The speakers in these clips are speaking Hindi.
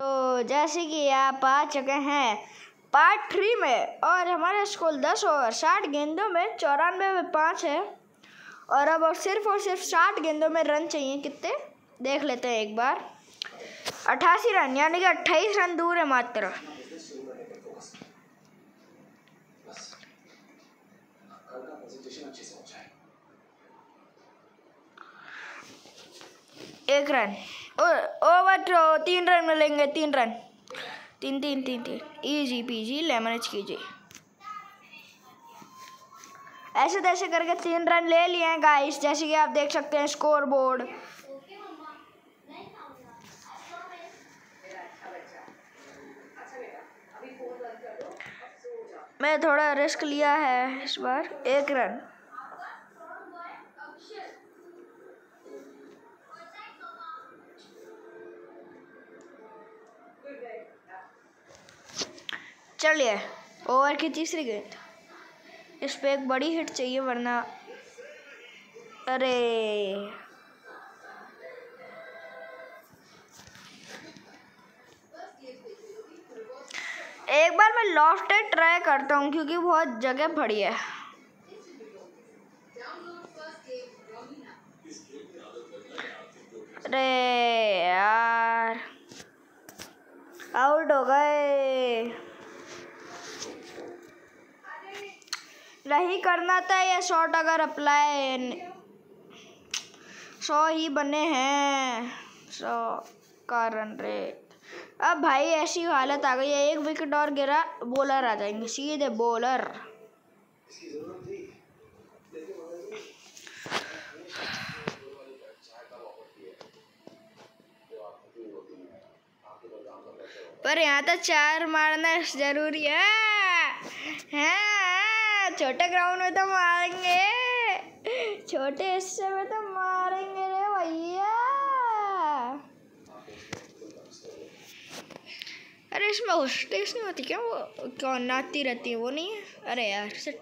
तो जैसे कि आप आ चुके हैं पार्ट 3 में, और हमारा स्कोर 10 ओवर 60 गेंदों में 94 में 5 है। और अब और सिर्फ 60 गेंदों में रन चाहिए। कितने देख लेते हैं एक बार। 88 रन, यानी कि 28 रन दूर है मात्र। एक रन ओवर, तो 3 रन मिलेंगे। 3 रन, 3 इजी पीजी लेमनेज कीजिए। ऐसे तैसे करके 3 रन ले लिए हैं गाइस, जैसे कि आप देख सकते हैं स्कोर बोर्ड। मैं थोड़ा रिस्क लिया है इस बार। 1 रन। चलिए, ओवर की तीसरी गेंद। इस पे एक बड़ी हिट चाहिए, वरना अरे एक बार मैं लॉफ्टेड ट्राई करता हूँ, क्योंकि बहुत जगह पड़ी है। अरे यार, आउट हो गए। नहीं करना था ये शॉट, अगर अप्लाई 100 ही बने हैं। 100 का रन रेट। अब भाई ऐसी हालत आ गई है, 1 विकेट और गिरा, बॉलर आ जाएंगे, सीधे बॉलर। पर यहाँ तो 4 मारना जरूरी है। छोटे ग्राउंड में तो मारेंगे, छोटे हिस्से में तो मारेंगे रे भैया। अरे इसमें होस्टेस नहीं होती क्या? वो कौन नाती रहती है, वो नहीं है? अरे यार सिट।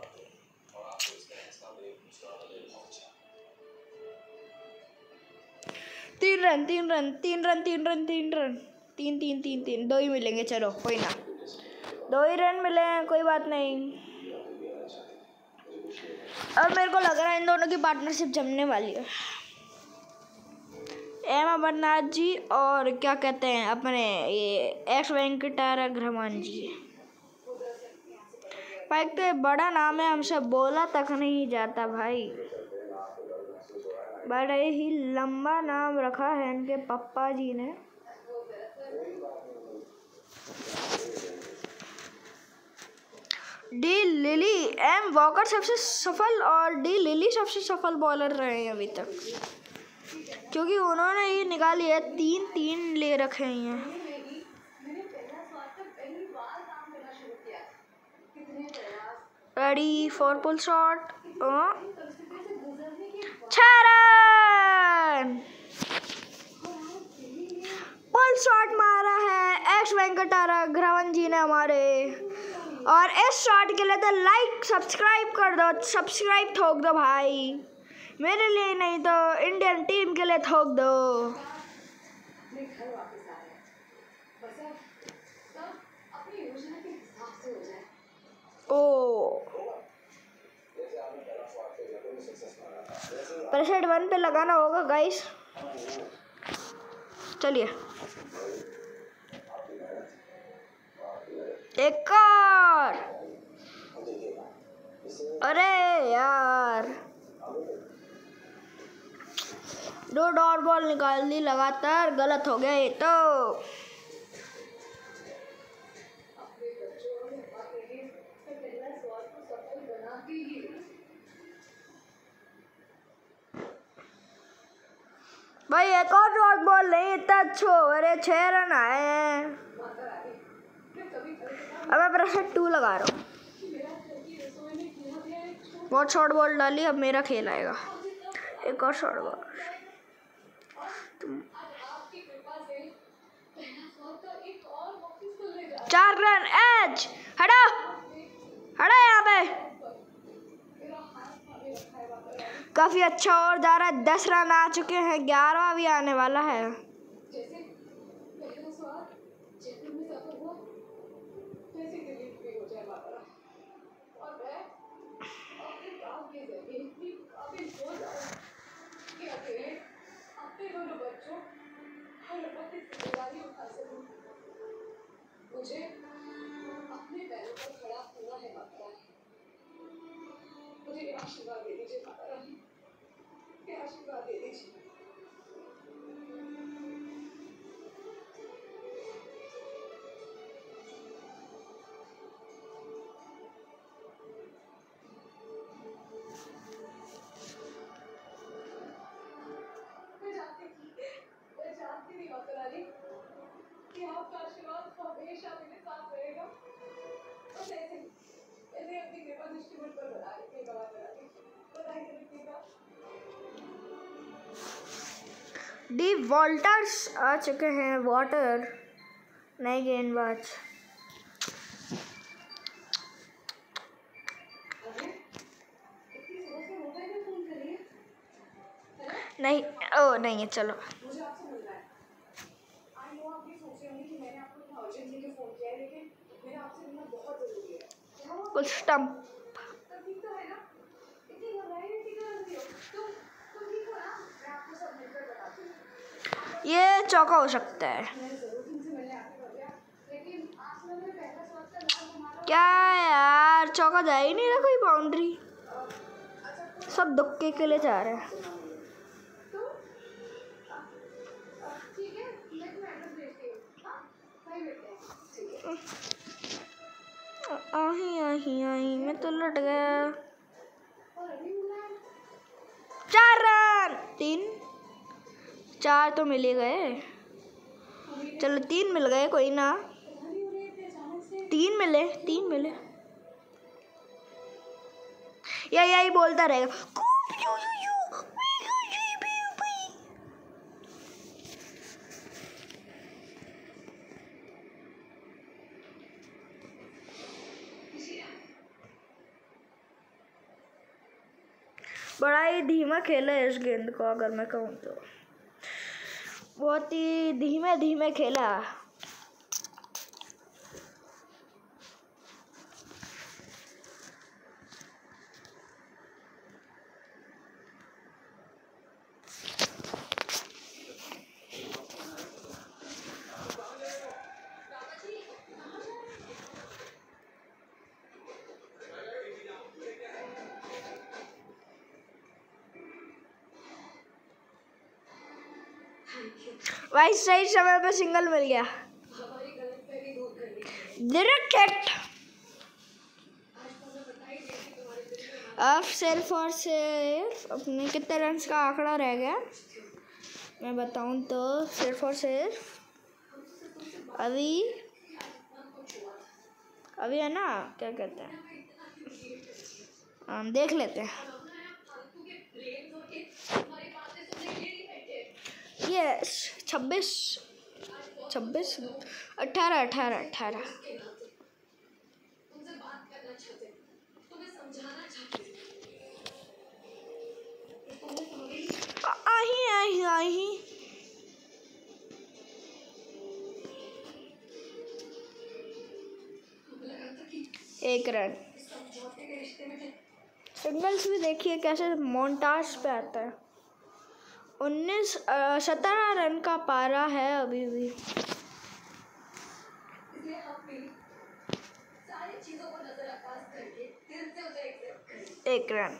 तीन रन 2 ही मिलेंगे। चलो कोई ना, 2 ही रन मिले हैं, कोई बात नहीं। अब मेरे को लग रहा है इन दोनों की पार्टनरशिप जमने वाली है। एम अमरनाथ जी और क्या कहते हैं अपने ये एक्स वेंकटरमन जी। भाई तो बड़ा नाम है, हमसे बोला तक नहीं जाता भाई। बड़े ही लंबा नाम रखा है इनके पप्पा जी ने। डी लिली एम वॉकर सबसे सफल और डी लिली सबसे सफल बॉलर रहे हैं अभी तक, क्योंकि उन्होंने ही निकाली है। 3 ले रखे हैं। Ready for pull shot. 6 run pull shot मारा है एक्स वेंकटरमन जी ने हमारे। और इस शॉट के लिए तो लाइक सब्सक्राइब कर दो, सब्सक्राइब ठोक दो भाई, मेरे लिए नहीं तो इंडियन टीम के लिए ठोक दो। ओ प्रेशर 1 पे लगाना होगा गाइस। चलिए एक और। अरे यार, 2 डॉट बॉल निकाल दी लगातार, गलत हो गया ये तो। भाई एक और डॉट बॉल नहीं, इतना अच्छा। अरे 6 रन आए हैं। अब मैं प्रेशर 2 लगा रहा हूँ। बहुत शॉर्ट बॉल डाली, अब मेरा खेल आएगा। एक और शॉर्ट बॉल। 4 run as. हटा यहाँ पे। काफी अच्छा और जा रहा है। 10 रन आ चुके हैं, 11वां भी आने वाला है। मुझे अपने पैरों पर खड़ा होना है माता रानी। मुझे आशीर्वाद दे दीजिए माता रानी, आशीर्वाद दे दीजिए। मैं जानती थी माता रानी कि आपका आशीर्वाद हमेशा मेरे साथ रहेगा। बस ऐसे अपनी कृपा दृष्टि मुझ पर बना रखिएगा माता रानी, बनाए रखिएगा। डी वॉल्टर्स आ चुके हैं, वाटर नई गेंदबाज। नहीं, ओ नहीं है, चलो। मुझे आपसे मिलना है। आई नो आप ये सोच रहे होंगे कि मैंने आपको इतना अर्जेंट लेके फोन किया है, लेकिन मेरा आपसे मिलना बहुत जरूरी है। कुछ स्टंप ठीक तो है ना? इतनी घबराई नहीं क्यों रहती हो? तुम ठीक हो ना? मैं आपको सब मिलकर बताती हूँ। ये चौका हो सकता है। मैं जरूर तुमसे मिलने आती हूँ, लेकिन आज मेरे पहला शॉट का लाल हमारा। क्या यार, चौका जा ही नहीं रहा, कोई बाउंड्री। सब दुक्के के लिए जा रहे हैं। ठीक है, मैं तुम्हें एड्रेस भेजती हूँ। हाँ, वहीं मिलते हैं। ठीक है। आही मैं तो लट गया। और अभी मिलना है। 4 रन, 3 4 तो मिल ही गए। चलो 3 मिल गए, कोई ना। 3 मिले, 3 मिले। यही बोलता रहेगा। बड़ा ही धीमा खेला है इस गेंद को, अगर मैं कहूँ तो बहुत ही धीमे धीमे खेला। भाई सही समय पे सिंगल मिल गया। डायरेक्ट अब सिर्फ और सिर्फ अपने कितने रन का आंकड़ा रह गया मैं बताऊं तो, सिर्फ और सिर्फ अभी है ना, क्या कहते हैं, हम देख लेते हैं। ये 26 18 आही 1 रन। सिंगल्स भी देखिए कैसे मोन्टाज पे आता है। 17 रन का पारा है अभी भी। एक रन।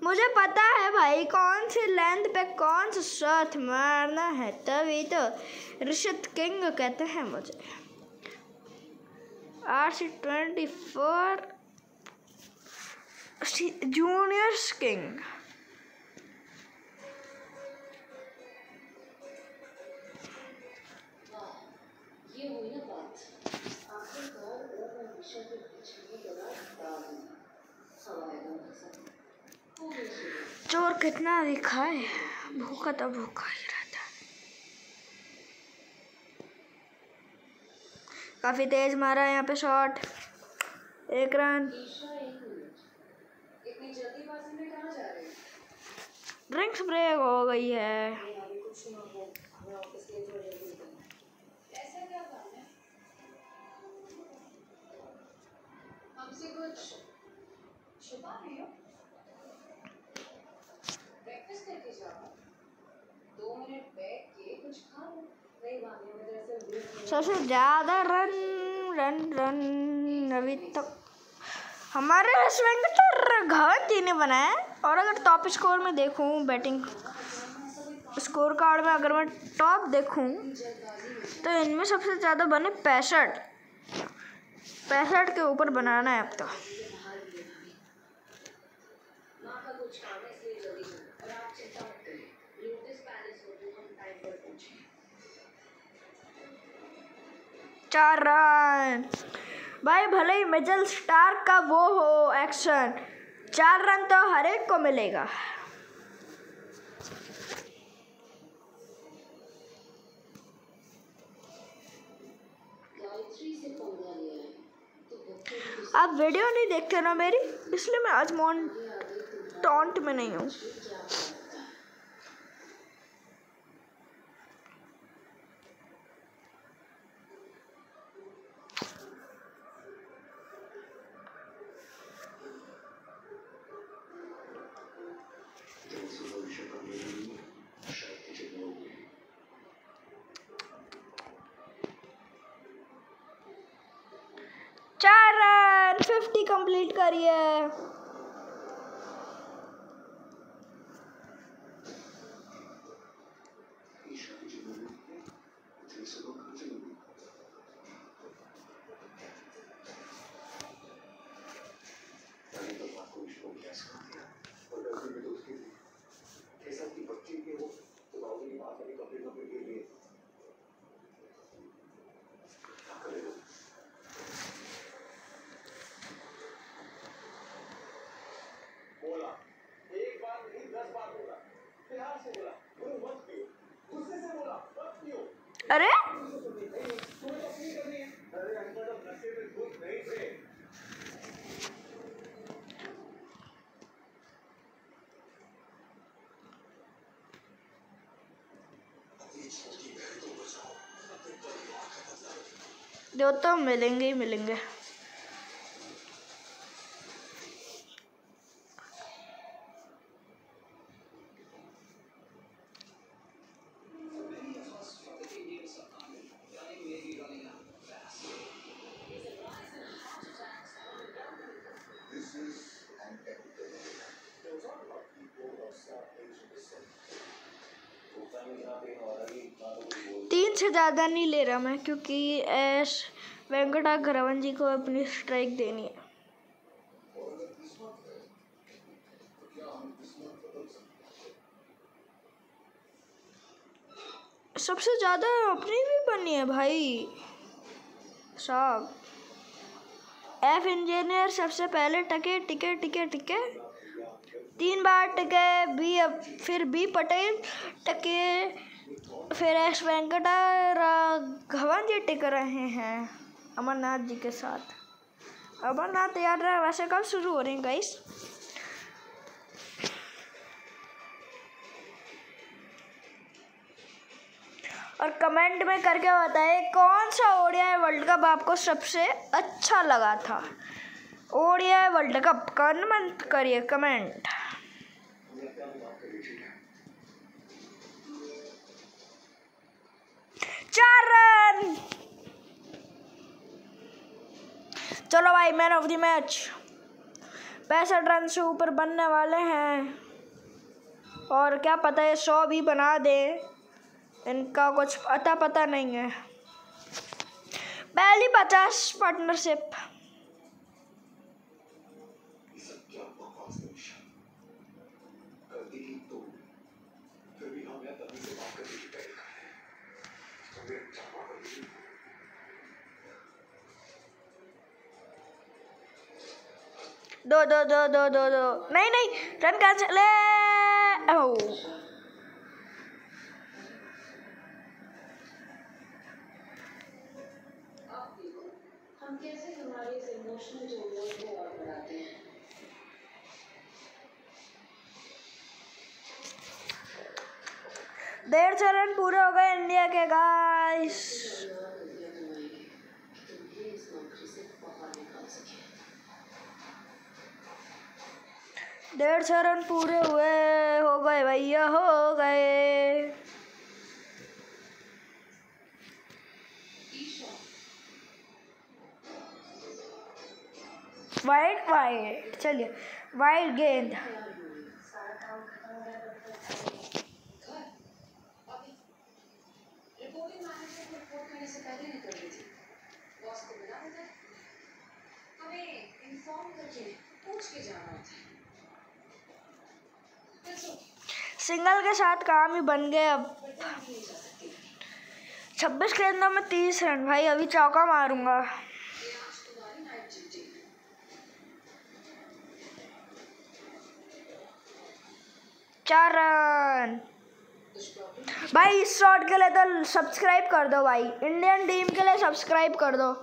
मुझे पता है भाई कौन सी लेंथ पे कौन सा शॉट मारना है, तभी तो ऋषभ किंग कहते हैं मुझे। RC24 juniors king. चोर कितना भी खाए, भूखा तो भूखा ही रहता। काफी तेज मारा है यहाँ पे शॉट। 1 रन। इतनी जल्दीबाजी ड्रिंक्स ब्रेक हो गई है। अभी कुछ ना हो, हमें ऑफिस के लिए थोड़ा जल्दी निकलना है। ऐसा क्या काम है? हमसे कुछ छुपा रही हो? ब्रेकफास्ट करके जाओ, 2 मिनट बैठ के कुछ खा लो। नहीं भाभी, हमें दरअसल भूख नहीं सबसे ज़्यादा रन रन रन अभी तक हमारे रेस्टोरेंट का घवन जी ने बनाया है। और अगर टॉप स्कोर में देखूं, बैटिंग स्कोर कार्ड में अगर मैं टॉप देखूं, तो इनमें सबसे ज़्यादा बने 65 के ऊपर बनाना है अब तो। माँ का कुछ काम है इसलिए जल्दी चलो और आप चिंता मत करिए, लोटस पैलेस होटल हम टाइम पर पहुंचे। 4 रन भाई, भले ही मिचेल स्टार्क का वो हो एक्शन, 4 रन तो हर एक को मिलेगा। गायत्री से पंगा लिया है तो बच्चों की आप वीडियो नहीं देखते ना मेरी, इसलिए मैं आज टॉन्ट में नहीं हूँ। क्या करता है। चार रन 50 कंप्लीट करिए। अरे दो तो मिलेंगे ही मिलेंगे। तीन से ज़्यादा नहीं ले रहा मैं, क्योंकि एस वेंकटाघरवन जी को अपनी स्ट्राइक देनी है। सबसे ज़्यादा अपनी भी बनी है भाई साहब। एफ इंजीनियर सबसे पहले टके टिके टिके टिके 3 बार टके, फिर बी पटेल टके, फिर एस वेंकटाघरवन जी टिक रहे हैं अमरनाथ जी के साथ। अमरनाथ यात्रा वैसे कब शुरू हो रही है गाइस? और कमेंट में करके बताइए कौन सा ओडीआई वर्ल्ड कप आपको सबसे अच्छा लगा था। ओडीआई वर्ल्ड कप कमेंट करिए, कमेंट। चार रन, चलो भाई man of the match. 65 run से ऊपर बनने वाले हैं, और क्या पता है 100 भी बना दे, इनका कुछ पता नहीं है। पहली 50 पार्टनरशिप। दो दो दो दो दो दो नहीं नहीं, रन कैंसिल है। हम कैसे हमारे इस इमोशनल जोड़ों को और बढ़ाते हैं। 150 रन पूरे हो गए इंडिया के गाइस। 150 रन पूरे हुए, हो गए भैया हो गए। वाइड वाइड, चलिए वाइड गेंद। रिपोर्टिंग मैनेजर को रिपोर्ट करने से पहले नहीं कर रही थी। बॉस को मिला होता है, हमें इन्फॉर्म करके पूछ के जाना होता है। सिंगल के साथ काम ही बन गए। अब 26 गेंदों में 30 रन। भाई अभी चौका मारूंगा। 4 रन। भाई इस शॉट के लिए तो सब्सक्राइब कर दो भाई, इंडियन टीम के लिए सब्सक्राइब कर दो,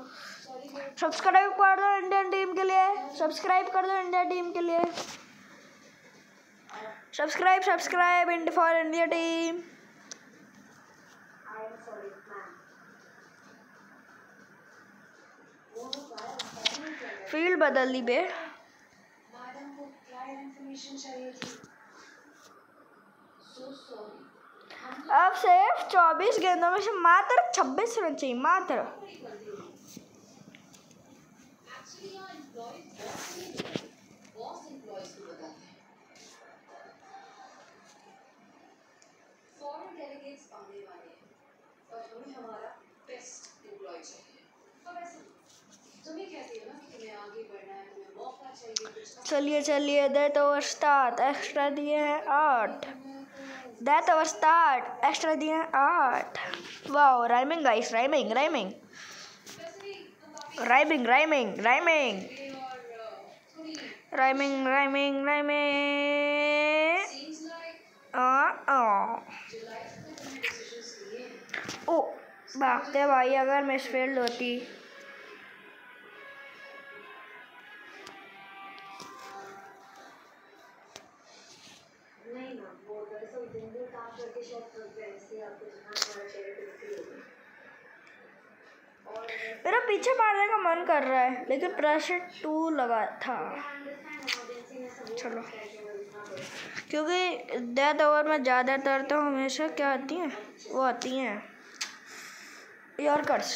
सब्सक्राइब कर दो इंडियन टीम के लिए, सब्सक्राइब कर दो इंडिया टीम के लिए, subscribe subscribe for India team. Field बदल दी बे। मैडम को क्लाइंट इंफॉर्मेशन चाहिए थी। So sorry. अब सिर्फ 24 गेंदों में से मात्र 26 रन चाहिए, मात्र। एक्चुअली यहाँ बॉस एम्प्लॉयज को बताते हैं। फॉरेन डेलीगेट्स आने वाले हैं और हमें हमारा बेस्ट एम्प्लॉय चाहिए। अब ऐसे तुम्हें कहती हो ना कि तुम्हें आगे बढ़ना है, तुम्हें मौका चाहिए। चलिए चलिए, डेथ ओवर स्टार्ट, एक्स्ट्रा दिए हैं 8। डेथ ओवर स्टार्ट, एक्स्ट्रा दिए हैं 8। Wow, rhyming guys, rhyming rhyming rhyming rhyming rhyming rhyming rhyming rhyming. ओ भागते भाई, अगर मिस फील्ड होती। मेरा पीछे मारने का मन कर रहा है, लेकिन प्रेशर 2 लगा था। चलो, क्योंकि डेथ ओवर में ज़्यादातर तो हमेशा क्या आती हैं, वो आती हैं यॉर्कर्स।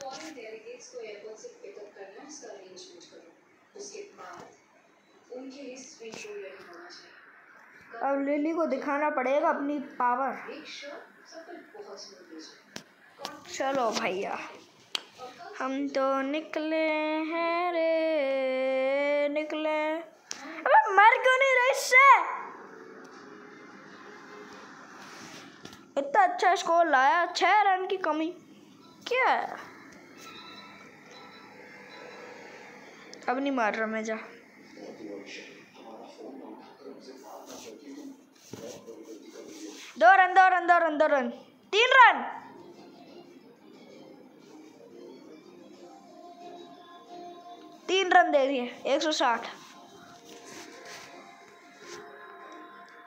फॉरेन डेलीगेट्स को एयरपोर्ट से पिकअप करना, इसका अरेंजमेंट करो। उसके बाद उनके लिए स्विंग शो रेडी होना चाहिए। अब लिली को दिखाना पड़ेगा अपनी पावर। चलो भैया, हम तो निकले हैं रे, निकले। अबे मर क्यों नहीं रहे इससे? इतना अच्छा स्कोर लाया, 6 रन की कमी क्या है? अब नहीं मार रहा मैं, जा। दो रन 3 रन। तीन रन दे दिए, 160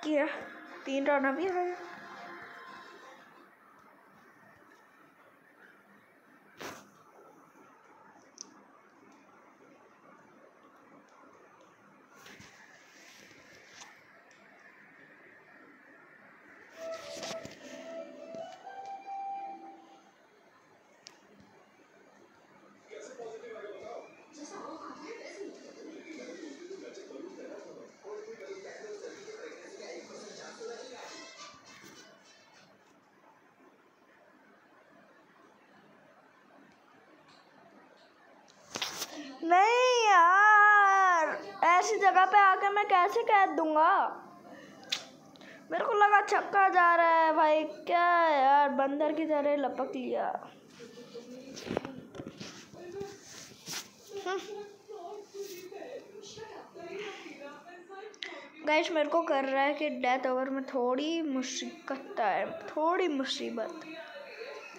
किया। 3 रन अभी है। नहीं यार, ऐसी जगह पे आके मैं कैसे कैच दूंगा? मेरे को लगा छक्का जा रहा है भाई, क्या यार, बंदर की तरह लपक लिया। गाइस, मेरे को कर रहा है कि डेथ ओवर में थोड़ी मुसीबत है, थोड़ी मुसीबत।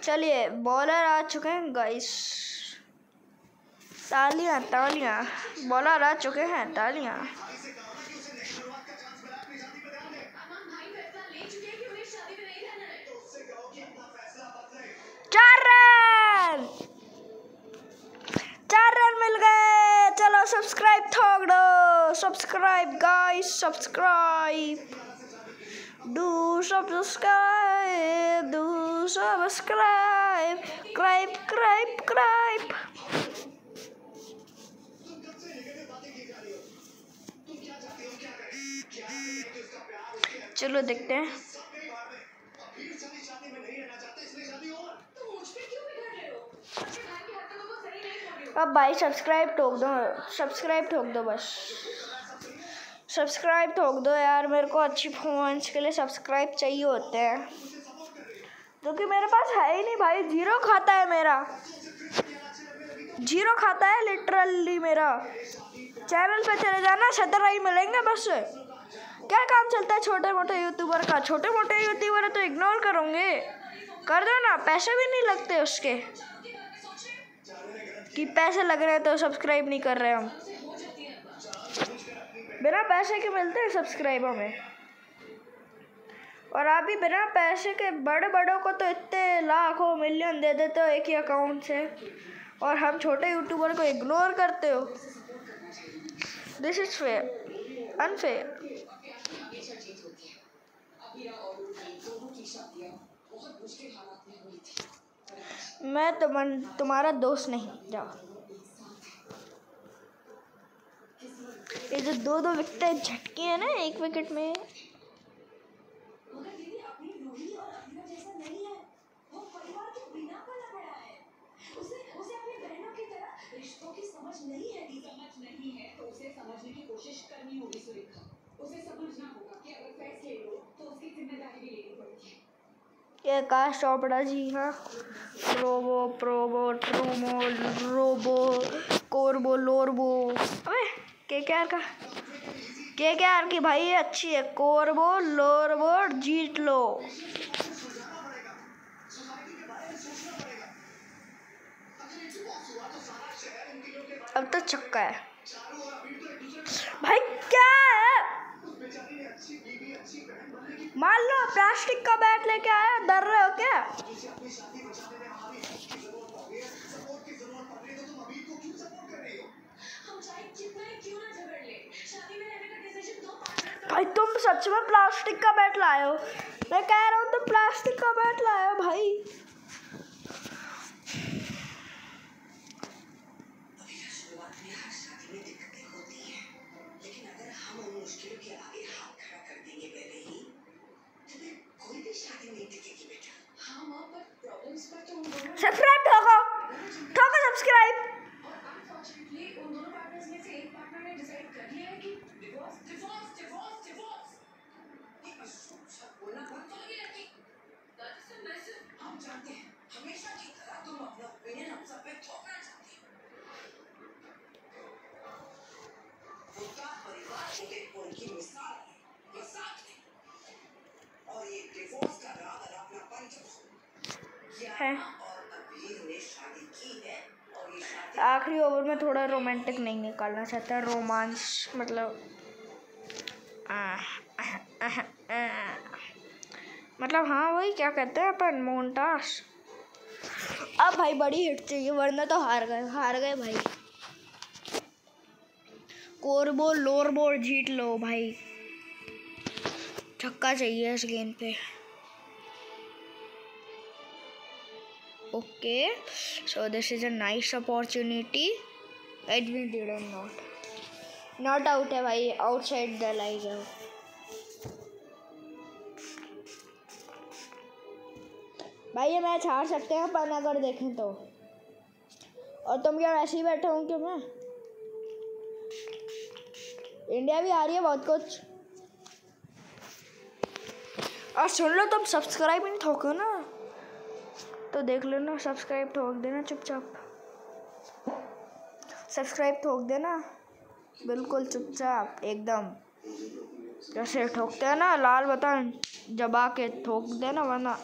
चलिए, बॉलर आ चुके हैं गाइस। तालियां तालियां बॉलर आ चुके हैं, तालियां। चार रन मिल गए। चलो सब्सक्राइब ठोक दो, subscribe guys, subscribe, do subscribe, Cribb Cribb Cribb. चलो देखते हैं। अब भाई सब्सक्राइब ठोक दो, सब्सक्राइब ठोक दो, बस सब्सक्राइब ठोक दो यार। मेरे को अच्छी परफॉर्मेंस के लिए सब्सक्राइब चाहिए होते हैं, क्योंकि मेरे पास है ही नहीं भाई। जीरो खाता है मेरा, जीरो खाता है लिटरली मेरा। चैनल पे चले जाना, 17 ही मिलेंगे बस। क्या काम चलता है छोटे मोटे यूट्यूबर का? छोटे मोटे यूट्यूबर तो इग्नोर करोगे, कर दो ना, पैसे भी नहीं लगते उसके। कि पैसे लग रहे हैं तो सब्सक्राइब नहीं कर रहे हम। बिना पैसे के मिलते हैं सब्सक्राइब हमें। और आप भी बिना पैसे के बड़े बड़ों को तो इतने लाखों मिलियन दे देते हो एक ही अकाउंट से, और हम छोटे यूट्यूबर को इग्नोर करते हो। This is fair, unfair. मैं तुम्हारा दोस्त नहीं, जाओ। ये जो दो विकेट झटके हैं ना एक विकेट में, ये आकाश चोपड़ा जी हाँ। रोबो प्रोबो ट्रूमो रोबो कोरबो लोरबो। अबे के की भाई ये अच्छी है। कोरबो लोरबो जीत लो। अब तो छक्का है भाई। क्या है? मान लो प्लास्टिक का बैट लेके आया, डर रहे हो क्या? भाई तुम सच में प्लास्टिक का बैट लाए हो? मैं कह रहा हूँ तुम प्लास्टिक का बैट लाए हो भाई। सब्सक्राइब ठोको, ठोको सब्सक्राइब। है आखिरी ओवर में थोड़ा रोमांटिक नहीं निकालना चाहता, रोमांस मतलब मतलब हाँ वही क्या कहते हैं अपन, मोन्टास। अब भाई बड़ी हिट चाहिए, वरना तो हार गए भाई। कोरबो लोरबो जीत लो भाई। छक्का चाहिए इस गेंद पे। Okay, so this is a nice opportunity. It we did not out है भाई, outside the line है। भाई ये मैच हार सकते हैं अपन अगर देखें तो। और तुम क्या वैसे ही बैठे हो? क्यों मैं इंडिया भी आ रही है बहुत कुछ। और सुन लो, तुम सब्सक्राइब नहीं ठोको ना तो देख लेना, सब्सक्राइब ठोक देना चुपचाप। सब्सक्राइब ठोक देना बिल्कुल चुपचाप एकदम, जैसे ठोकते हैं ना लाल बटन दबा के ठोक देना, वरना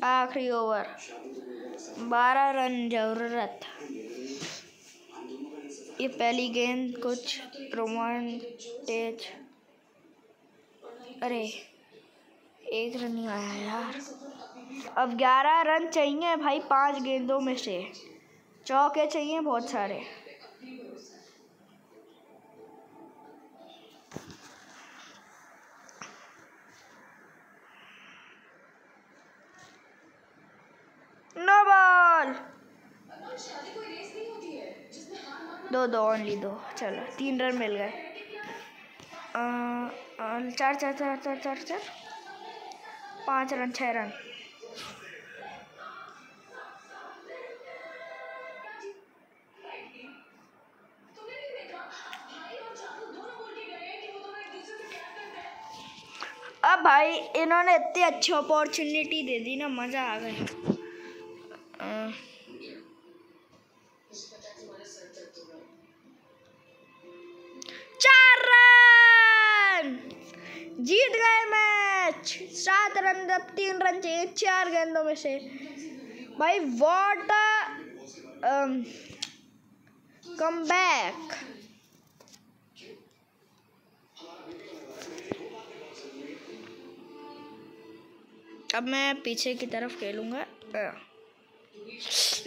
आखिरी ओवर। 12 रन जरूरत। ये पहली गेंद कुछ रोमांटेज। अरे 1 रन ही आया यार। अब 11 रन चाहिए भाई 5 गेंदों में से। चौके चाहिए बहुत सारे। No ball. 2 ओनली 2। चलो 3 रन मिल गए। 4 4 4 4 4 4 5 रन 6 रन। अब भाई इन्होंने इतनी अच्छी अपॉर्चुनिटी दे दी ना, मजा आ गया। 4 रन जीत गए मैच। 7 रन, अब 3 रन चाहिए 4 गेंदों में से। भाई व्हाट कमबैक। अब मैं पीछे की तरफ खेलूंगा।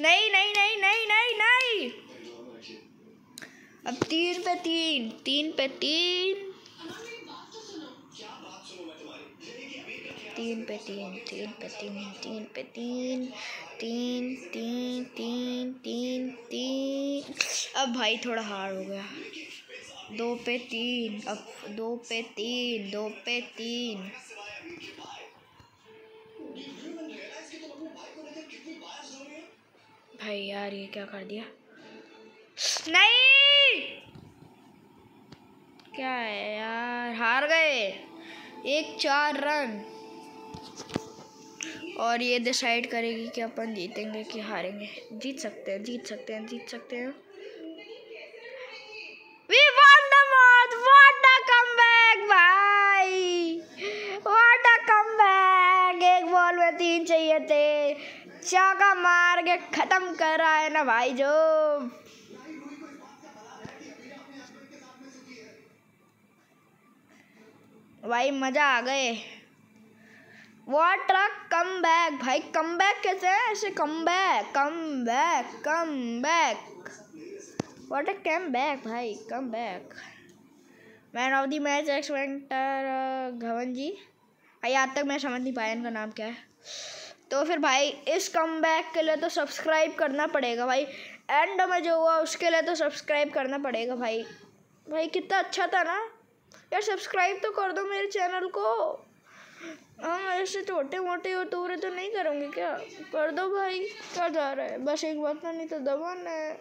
नहीं नहीं नहीं नहीं नहीं नहीं। अब 3 पे 3, 3 पे 3, 3 पे 3, 3 पे 3, 3 पे 3, 3 3 3 3 3। अब भाई थोड़ा हार्ड हो गया। 2 पे 3, अब 2 पे 3, 2 पे 3। भाई यार ये क्या कर दिया। नहीं क्या है यार, हार गए। 4 रन। और ये डिसाइड करेगी कि अपन जीतेंगे कि हारेंगे। जीत सकते हैं, जीत सकते हैं, जीत सकते हैं। We won the match! What a comeback भाई! What a comeback! 1 बॉल में 3 चाहिए थे, चौका मार के खत्म कर रहा है ना भाई जो। भाई मजा आ गए। What a comeback भाई। कमबैक कैसे है ऐसे? Comeback comeback comeback. What a comeback भाई, comeback. Man of the match एक्सपेक्टर घवन जी। भाई आज तक मैं समझ नहीं पाया इनका नाम क्या है। तो फिर भाई इस कमबैक के लिए तो सब्सक्राइब करना पड़ेगा भाई। एंड में जो हुआ उसके लिए तो सब्सक्राइब करना पड़ेगा भाई। भाई कितना अच्छा था ना यार। सब्सक्राइब तो कर दो मेरे चैनल को। हम ऐसे छोटे मोटे यूट्यूबर तो नहीं करोगे क्या? कर दो भाई, क्या जा रहा है? बस एक बात नहीं तो दबाना है।